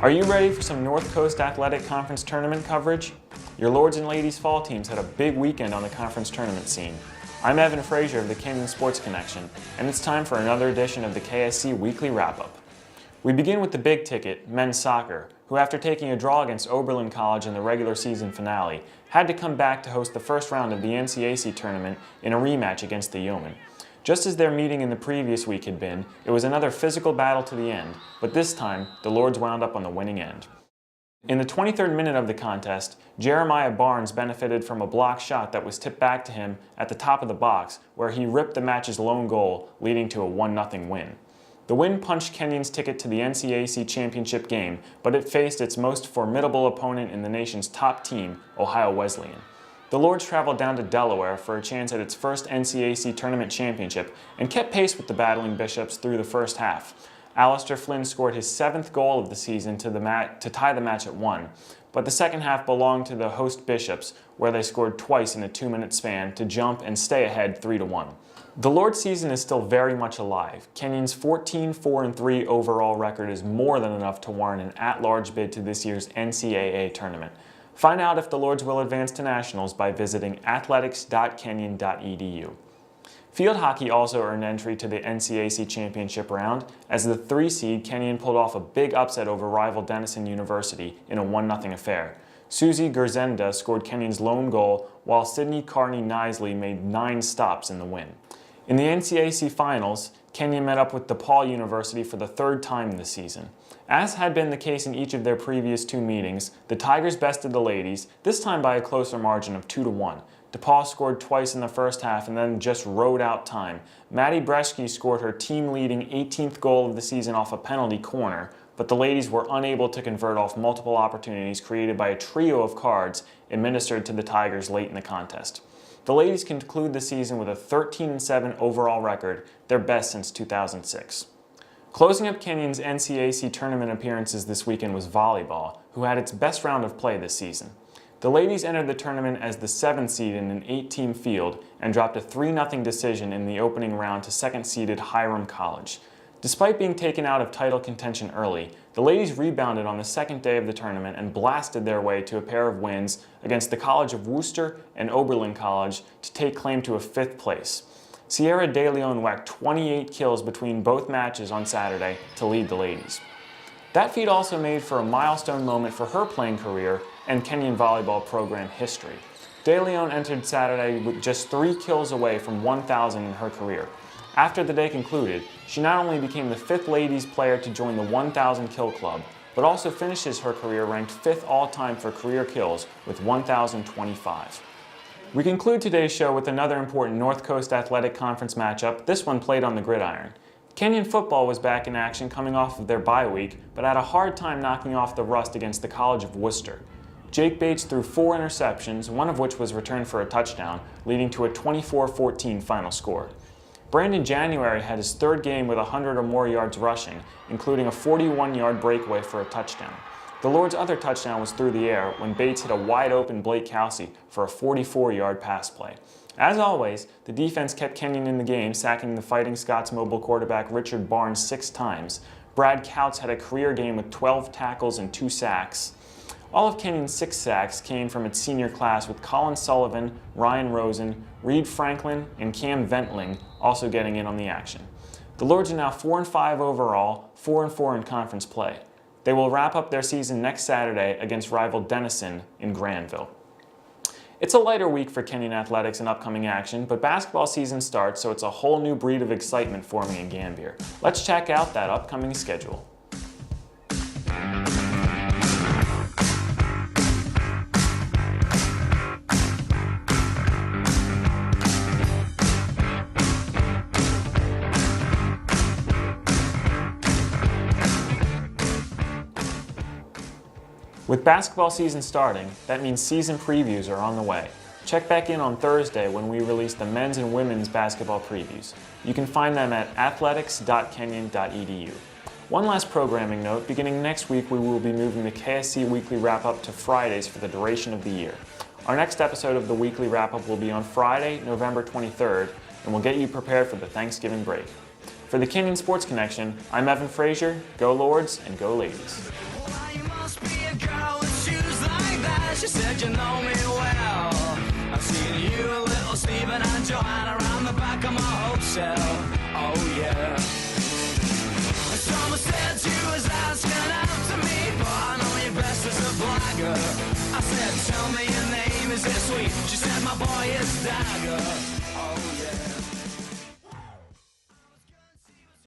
Are you ready for some North Coast Athletic Conference tournament coverage? Your Lords and Ladies fall teams had a big weekend on the conference tournament scene. I'm Evan Frazier of the Kenyon Sports Connection, and it's time for another edition of the KSC Weekly Wrap Up. We begin with the big ticket, men's soccer, who after taking a draw against Oberlin College in the regular season finale, had to come back to host the first round of the NCAC tournament in a rematch against the Yeomen. Just as their meeting in the previous week had been, it was another physical battle to the end, but this time, the Lords wound up on the winning end. In the 23rd minute of the contest, Jeremiah Barnes benefited from a block shot that was tipped back to him at the top of the box, where he ripped the match's lone goal, leading to a 1-0 win. The win punched Kenyon's ticket to the NCAC championship game, but it faced its most formidable opponent in the nation's top team, Ohio Wesleyan. The Lords traveled down to Delaware for a chance at its first NCAC tournament championship and kept pace with the battling Bishops through the first half. Alistair Flynn scored his 7th goal of the season to tie the match at 1, but the second half belonged to the host Bishops, where they scored twice in a 2-minute span to jump and stay ahead 3-1. The Lords season is still very much alive. Kenyon's 14-4-3 overall record is more than enough to warrant an at-large bid to this year's NCAA tournament. Find out if the Lords will advance to nationals by visiting athletics.kenyon.edu. Field hockey also earned entry to the NCAC championship round, as the 3 seed Kenyon pulled off a big upset over rival Denison University in a 1-0 affair. Susie Gerzenda scored Kenyon's lone goal, while Sydney Carney-Nisley made 9 stops in the win. In the NCAC finals, Kenyon met up with DePaul University for the 3rd time this season. As had been the case in each of their previous 2 meetings, the Tigers bested the ladies, this time by a closer margin of 2-1. DePaul scored twice in the first half and then just rode out time. Maddie Bresky scored her team-leading 18th goal of the season off a penalty corner, but the ladies were unable to convert off multiple opportunities created by a trio of cards administered to the Tigers late in the contest. The ladies conclude the season with a 13-7 overall record, their best since 2006. Closing up Kenyon's NCAC tournament appearances this weekend was volleyball, who had its best round of play this season. The ladies entered the tournament as the 7th seed in an 8-team field and dropped a 3-0 decision in the opening round to 2nd-seeded Hiram College. Despite being taken out of title contention early, the ladies rebounded on the 2nd day of the tournament and blasted their way to a pair of wins against the College of Worcester and Oberlin College to take claim to a 5th place. Sierra De Leon whacked 28 kills between both matches on Saturday to lead the ladies. That feat also made for a milestone moment for her playing career and Kenyon volleyball program history. De Leon entered Saturday with just 3 kills away from 1,000 in her career. After the day concluded, she not only became the 5th ladies player to join the 1,000 kill club, but also finishes her career ranked 5th all-time for career kills with 1,025. We conclude today's show with another important North Coast Athletic Conference matchup, this one played on the gridiron. Kenyon football was back in action coming off of their bye week, but had a hard time knocking off the rust against the College of Worcester. Jake Bates threw 4 interceptions, one of which was returned for a touchdown, leading to a 24-14 final score. Brandon January had his 3rd game with 100 or more yards rushing, including a 41-yard breakaway for a touchdown. The Lords' other touchdown was through the air when Bates hit a wide-open Blake Kelsey for a 44-yard pass play. As always, the defense kept Kenyon in the game, sacking the Fighting Scots mobile quarterback Richard Barnes 6 times. Brad Couts had a career game with 12 tackles and 2 sacks. All of Kenyon's 6 sacks came from its senior class, with Colin Sullivan, Ryan Rosen, Reed Franklin, and Cam Ventling also getting in on the action. The Lords are now 4-5 overall, 4-4 in conference play. They will wrap up their season next Saturday against rival Denison in Granville. It's a lighter week for Kenyon athletics in upcoming action, but basketball season starts, so it's a whole new breed of excitement forming in Gambier. Let's check out that upcoming schedule. With basketball season starting, that means season previews are on the way. Check back in on Thursday when we release the men's and women's basketball previews. You can find them at athletics.kenyon.edu. One last programming note, beginning next week we will be moving the KSC Weekly Wrap Up to Fridays for the duration of the year. Our next episode of the Weekly Wrap Up will be on Friday, November 23rd, and will get you prepared for the Thanksgiving break. For the Kenyon Sports Connection, I'm Evan Frazier. Go Lords and go Ladies. She said, you know me well. I've seen you, little Stephen and Joanna around the back of my hotel. Oh yeah. Someone said you was asking after me, but I know you best as a blagger. I said, tell me your name, is it sweet? She said, my boy is Dagger.